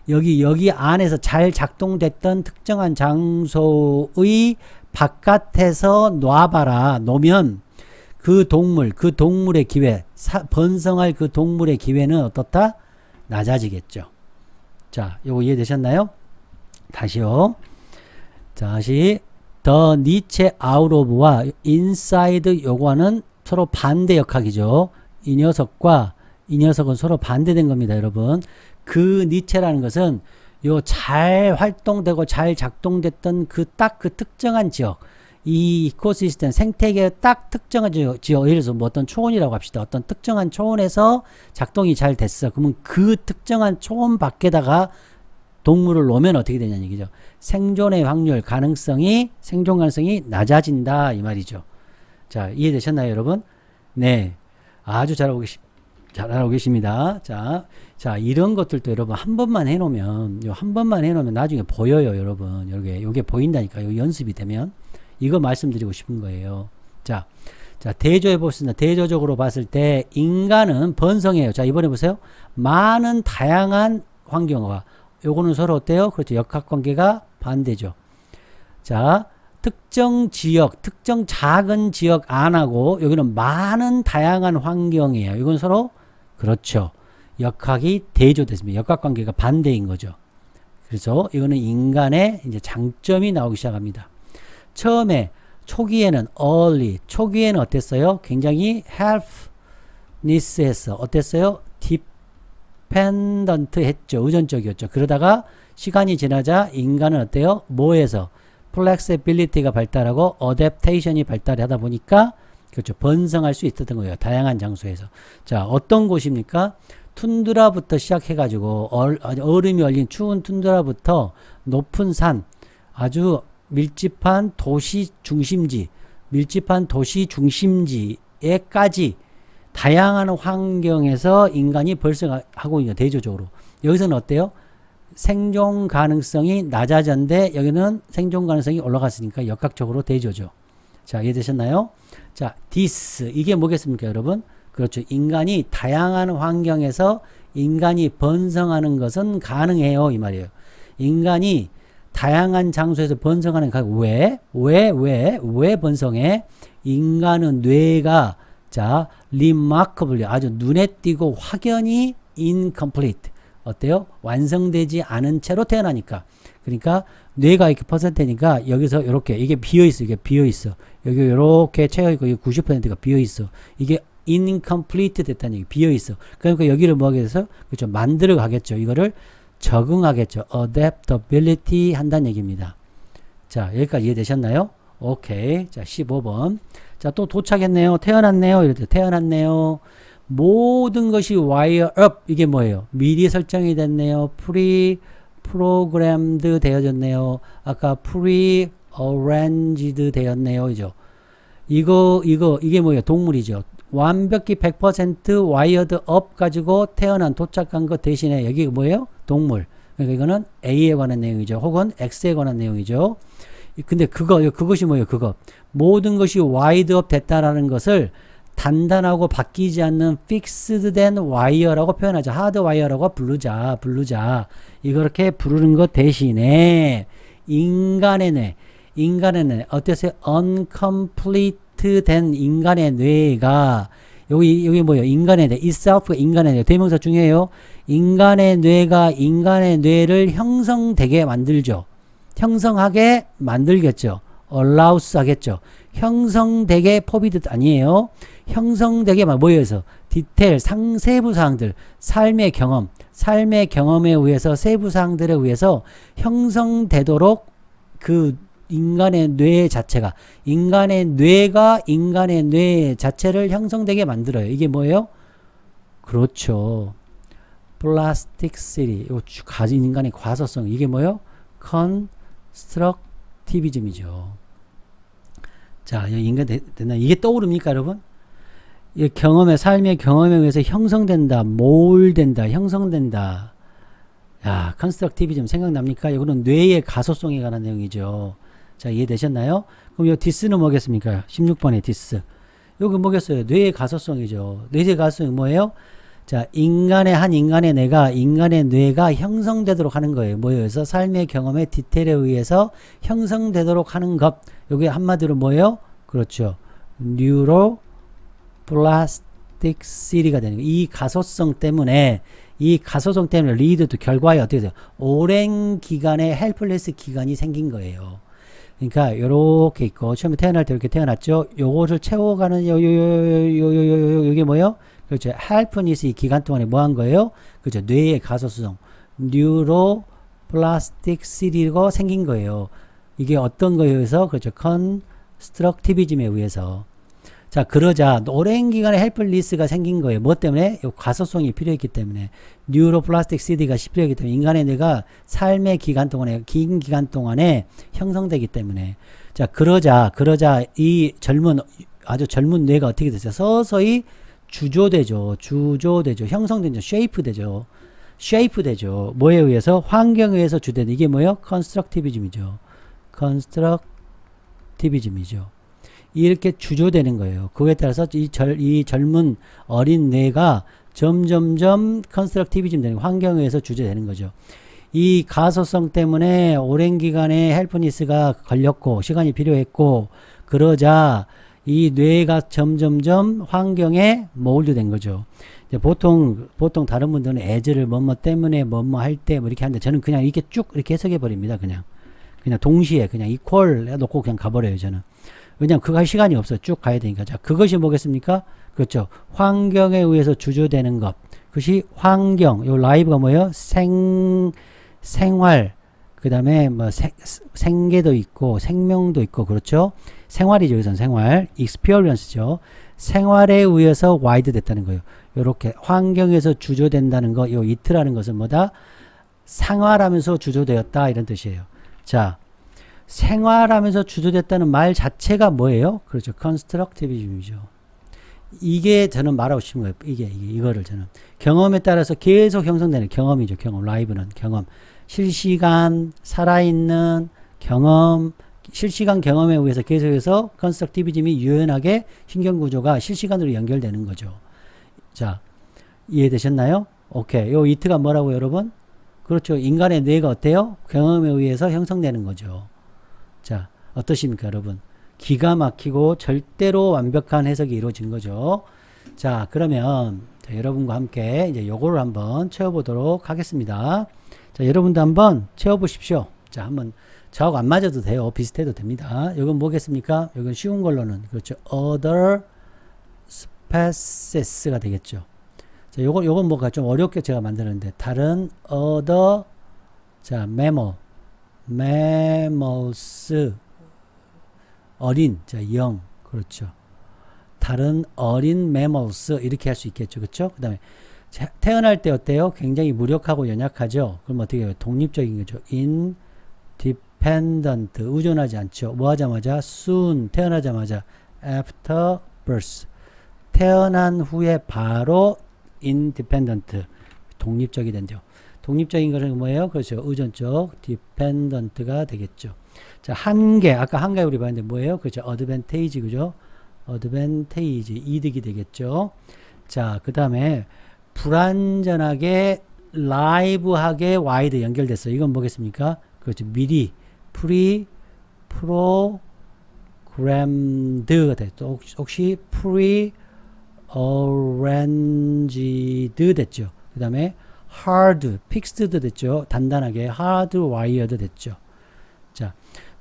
여기 안에서 잘 작동됐던 특정한 장소의 바깥에서 놔봐라. 놓으면 그 동물의 기회, 번성할 그 동물의 기회는 어떻다? 낮아지겠죠. 자, 요거 이해되셨나요? 다시요. 다시 the niche out of와 inside 요거는 서로 반대 역학이죠. 이 녀석은 서로 반대된 겁니다, 여러분. 그 니체라는 것은 요 잘 활동되고 잘 작동됐던 그 특정한 지역, 이 이코시스템 생태계의 딱 특정한 지역, 예를 들어서 뭐 어떤 초원이라고 합시다. 어떤 특정한 초원에서 작동이 잘 됐어. 그러면 그 특정한 초원 밖에다가 동물을 놓으면 어떻게 되냐는 얘기죠. 생존의 확률, 생존 가능성이 낮아진다 이 말이죠. 자, 이해되셨나요, 여러분? 네. 아주 잘하고 계십니다. 자, 이런 것들도 여러분 한 번만 해놓으면 나중에 보여요, 여러분. 요게 보인다니까. 요 연습이 되면. 이거 말씀드리고 싶은 거예요. 자, 대조해 보겠습니다. 대조적으로 봤을 때 인간은 번성해요. 자, 이번에 보세요. 많은 다양한 환경과 요거는 서로 어때요? 그렇죠. 역학관계가 반대죠. 자, 특정 작은 지역 안 하고 여기는 많은 다양한 환경이에요. 이건 서로 그렇죠. 역학이 대조됐습니다. 역학관계가 반대인 거죠. 그래서 이거는 인간의 이제 장점이 나오기 시작합니다. 초기에는 어땠어요? 굉장히 helpness했어. 어땠어요? 디펜던트 했죠. 의존적이었죠. 그러다가 시간이 지나자 인간은 어때요? 뭐에서? 플렉시빌리티가 발달하고 어댑테이션이 발달하다 보니까 그렇죠. 번성할 수 있었던 거예요. 다양한 장소에서. 자, 어떤 곳입니까? 툰드라부터 시작해가지고 얼음이 얼린 추운 툰드라부터 높은 산, 아주 밀집한 도시 중심지에까지 다양한 환경에서 인간이 발생하고 있는 대조적으로. 여기서는 어때요? 생존 가능성이 낮아졌는데 여기는 생존 가능성이 올라갔으니까 역학적으로 대조죠. 자, 이해되셨나요? 자, this 이게 뭐겠습니까, 여러분? 그렇죠. 인간이 다양한 환경에서 인간이 번성하는 것은 가능해요, 이 말이에요. 인간이 다양한 장소에서 번성하는 왜 번성해? 인간은 뇌가 자, remarkably 아주 눈에 띄고 확연히 incomplete 어때요? 완성되지 않은 채로 태어나니까. 그러니까 뇌가 이렇게 퍼센트니까 여기서 이렇게 이게 비어있어. 이게 비어있어. 여기 이렇게 채워있고 이게 90%가 비어있어. 이게 incomplete 됐다는 얘기. 비어있어. 그러니까 여기를 뭐 하겠어? 그렇죠. 만들어 가겠죠. 이거를 적응하겠죠. adaptability 한다는 얘기입니다. 자, 여기까지 이해되셨나요? 오케이. 자, 15번. 자, 또 도착했네요. 태어났네요. 이럴 때 태어났네요. 모든 것이 wire up. 이게 뭐예요? 미리 설정이 됐네요. 프로그램드 되어졌네요. 아까 arranged 되었네요. 이죠. 이게 뭐예요? 동물이죠. 완벽히 100% wired up 가지고 태어난 도착한 것 대신에 여기 뭐예요? 동물. 그러니까 이거는 A에 관한 내용이죠. 혹은 X에 관한 내용이죠. 근데 그것이 뭐예요? 모든 것이 wired up 됐다라는 것을 단단하고 바뀌지 않는 fixed 된 wire라고 표현하자. hardwire라고 부르자. 이렇게 부르는 것 대신에 인간의 뇌 어땠어요? incomplete 된 인간의 뇌가 여기 뭐예요? 인간의 뇌 itself가 인간의 뇌 대명사 중요해요. 인간의 뇌가 인간의 뇌를 형성되게 만들죠. 형성하게 만들겠죠. allows 하겠죠. 형성되게 포비드 아니에요. 형성되게 뭐여서 디테일 상세부 사항들 삶의 경험에 의해서 세부 사항들에 의해서 형성되도록 그 인간의 뇌 자체가 인간의 뇌 자체를 형성되게 만들어요. 이게 뭐예요? 그렇죠. 플라스틱시티 가진 인간의 과소성 이게 뭐예요? 컨스트럭티비즘이죠. 자, 인간 됐나? 이게 떠오릅니까, 여러분? 이 삶의 경험에 의해서 형성된다, 모울된다, 형성된다. 야, 컨스트럭티비즘 생각납니까? 이거는 뇌의 가소성에 관한 내용이죠. 자, 이해되셨나요? 그럼 이 디스는 뭐겠습니까? 16번의 디스. 여기 뭐겠어요? 뇌의 가소성이죠. 뇌의 가소성이 뭐예요? 자, 인간의 뇌가 형성되도록 하는 거예요. 뭐여서 삶의 경험의 디테일에 의해서 형성되도록 하는 것. 여기 한마디로 뭐예요? 그렇죠. 뉴로플라스틱시티가 되는 거예요. 이 가소성 때문에 리드 또 결과에 어떻게 돼요? 오랜 기간의 헬플레스 기간이 생긴 거예요. 그러니까 요렇게 있고 처음에 태어날 때 이렇게 태어났죠. 요거를 채워가는 요게 뭐예요? 그렇죠. 헬프니스 이 기간 동안에 뭐 한 거예요? 그렇죠. 뇌의 가소성 뉴로플라스틱시티가 생긴 거예요. 이게 어떤 거에 의해서? 그렇죠. 컨스트럭티비즘에 의해서. 자, 그러자 오랜 기간에 헬플리스가 생긴 거예요. 뭐 때문에? 요 가소성이 필요했기 때문에. 뉴로플라스틱시티가 필요했기 때문에 인간의 뇌가 삶의 기간 동안에 긴 기간 동안에 형성되기 때문에. 자, 그러자 이 아주 젊은 뇌가 어떻게 됐어요? 서서히 주조되죠. 형성되죠. 쉐이프 되죠. 뭐에 의해서? 환경에 의해서 주되는 이게 뭐예요? 컨스트럭티비즘이죠. 이렇게 주조되는 거예요. 그거에 따라서 이 젊은 어린 뇌가 점점점 컨스트럭티비즘 되는 환경에 의해서 주조되는 거죠. 이 가소성 때문에 오랜 기간의 헬프니스가 걸렸고 시간이 필요했고 그러자 이 뇌가 점점점 환경에 몰두된 거죠. 보통 다른 분들은 애즈를 뭐뭐 때문에 뭐뭐 할 때 뭐 이렇게 하는데 저는 그냥 이렇게 쭉 이렇게 해석해 버립니다. 그냥 동시에 그냥 이퀄 해놓고 그냥 가버려요. 저는. 왜냐면 그거 할 시간이 없어요. 쭉 가야 되니까. 자, 그것이 뭐겠습니까? 그렇죠. 환경에 의해서 주조되는 것. 그것이 환경. 요 라이브가 뭐예요? 생활. 그 다음에 뭐 생계도 있고 생명도 있고 그렇죠. 생활이죠. 여기서는 생활. experience죠. 생활에 의해서 wide 됐다는 거예요. 요렇게 환경에서 주조된다는 거. 요 it라는 것은 뭐다? 생활하면서 주조되었다 이런 뜻이에요. 자, 생활하면서 주조됐다는 말 자체가 뭐예요? 그렇죠. constructivism이죠. 이게 저는 말하고 싶은 거예요. 이거를 저는 경험에 따라서 계속 형성되는 경험이죠. 경험. 라이브는 경험. 실시간 살아있는 경험, 실시간 경험에 의해서 계속해서 컨스트럭티비즘이 유연하게 신경구조가 실시간으로 연결되는 거죠. 자, 이해되셨나요? 오케이. 요 이트가 뭐라고 여러분? 그렇죠. 인간의 뇌가 어때요? 경험에 의해서 형성되는 거죠. 자, 어떠십니까 여러분? 기가 막히고 절대로 완벽한 해석이 이루어진 거죠. 자, 그러면 자, 여러분과 함께 이제 요거를 한번 채워보도록 하겠습니다. 자, 여러분도 한번 채워보십시오. 자, 한번 저하고 안 맞아도 돼요. 비슷해도 됩니다. 이건 뭐겠습니까? 이건 쉬운 걸로는 그렇죠. other speces가 되겠죠. 자, 요건 뭐가 좀 어렵게 제가 만들었는데 다른 other 자, mammals 어린 자, young 그렇죠. 다른 어린 mammals 이렇게 할 수 있겠죠. 그렇죠? 그다음에 태어날 때 어때요? 굉장히 무력하고 연약하죠. 그럼 어떻게 해요? 독립적인 거죠. independent 의존하지 않죠. 뭐 하자마자 soon 태어나자마자 after birth 태어난 후에 바로 independent 독립적이 된죠. 독립적인 것은 뭐예요? 그렇죠. 의존적 dependent가 되겠죠. 자, 한계 아까 한계 우리 봤는데 뭐예요? 그렇죠. advantage 그죠? advantage 이득이 되겠죠. 자, 그 다음에 불완전하게 라이브하게 와이드 연결됐어요. 이건 뭐겠습니까? 그렇죠. 미리 프로그램드가 됐죠. 혹시 프리어렌지드 됐죠. 그 다음에 hard, fixed 됐죠. 단단하게 hardwired 됐죠. 자,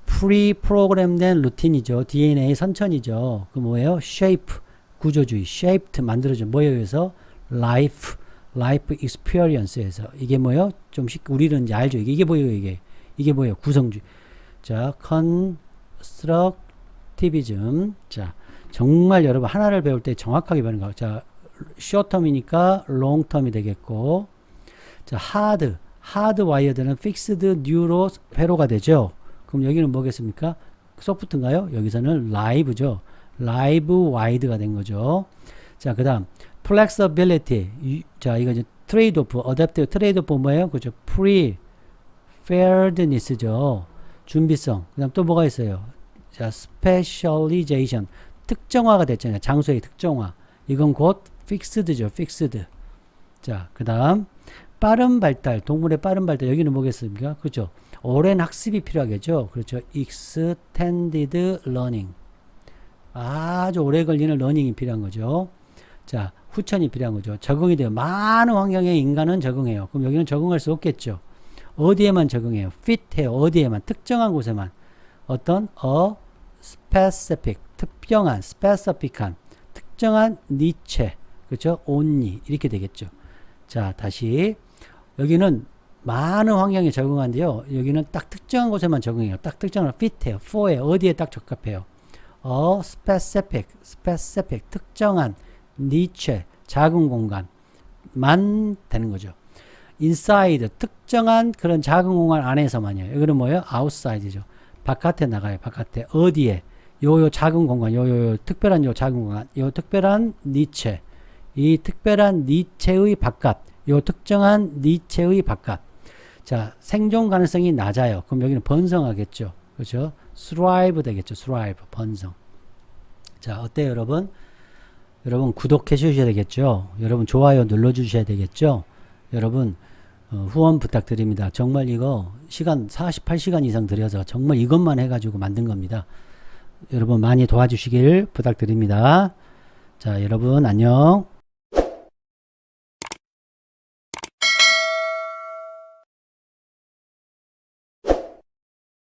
프로그램된 루틴이죠. DNA 선천이죠. 그 뭐예요? shape, 구조주의, shaped 만들어져 뭐에 의해서? life experience에서 이게 뭐예요? 좀 우리는 이제 알죠. 이게 뭐예요? 이게 뭐예요? 구성주의. 자, constructivism. 자, 정말 여러분 하나를 배울 때 정확하게 배우는 거. 자, short term이니까 long term이 되겠고, 자, hardwired는 fixed new로 회로가 되죠. 그럼 여기는 뭐겠습니까? 소프트인가요? 여기서는 live죠. live wide가 된 거죠. 자, 그 다음 flexibility. 자, 이거 이제 trade-off, adaptive trade-off 뭐예요? 그죠? preparedness죠. 준비성. 그 다음 또 뭐가 있어요? 자, specialization. 특정화가 됐잖아요. 장소의 특정화. 이건 곧 fixed죠. fixed. 자, 그 다음 빠른 발달. 동물의 빠른 발달. 여기는 뭐겠습니까? 그렇죠. 오랜 학습이 필요하겠죠. 그렇죠. extended learning. 아주 오래 걸리는 러닝이 필요한 거죠. 자, 후천이 필요한 거죠. 적응이 돼요. 많은 환경에 인간은 적응해요. 그럼 여기는 적응할 수 없겠죠. 어디에만 적응해요? fit해요. 어디에만? 특정한 곳에만. 어떤? specific. 특정한, specific한. 특정한 니체. 그렇죠? only. 이렇게 되겠죠. 자, 다시. 여기는 많은 환경에 적응하는데요. 여기는 딱 특정한 곳에만 적응해요. 딱 특정한 fit해요. for에 어디에 딱 적합해요. specific, 특정한 니체, 작은 공간만 되는 거죠. inside, 특정한 그런 작은 공간 안에서만요. 이거는 뭐예요? outside죠. 바깥에 나가요. 바깥에. 어디에? 요 작은 공간, 요 특별한 요 작은 공간, 요 특별한 니체, 이 특별한 니체의 바깥, 요 특정한 니체의 바깥. 자, 생존 가능성이 낮아요. 그럼 여기는 번성하겠죠. 그렇죠? thrive 되겠죠. thrive, 번성. 자, 어때요, 여러분? 여러분 구독해 주셔야 되겠죠. 여러분 좋아요 눌러 주셔야 되겠죠. 여러분 후원 부탁드립니다. 정말 이거 시간 48시간 이상 들여서 정말 이것만 해가지고 만든 겁니다. 여러분 많이 도와주시길 부탁드립니다. 자, 여러분 안녕.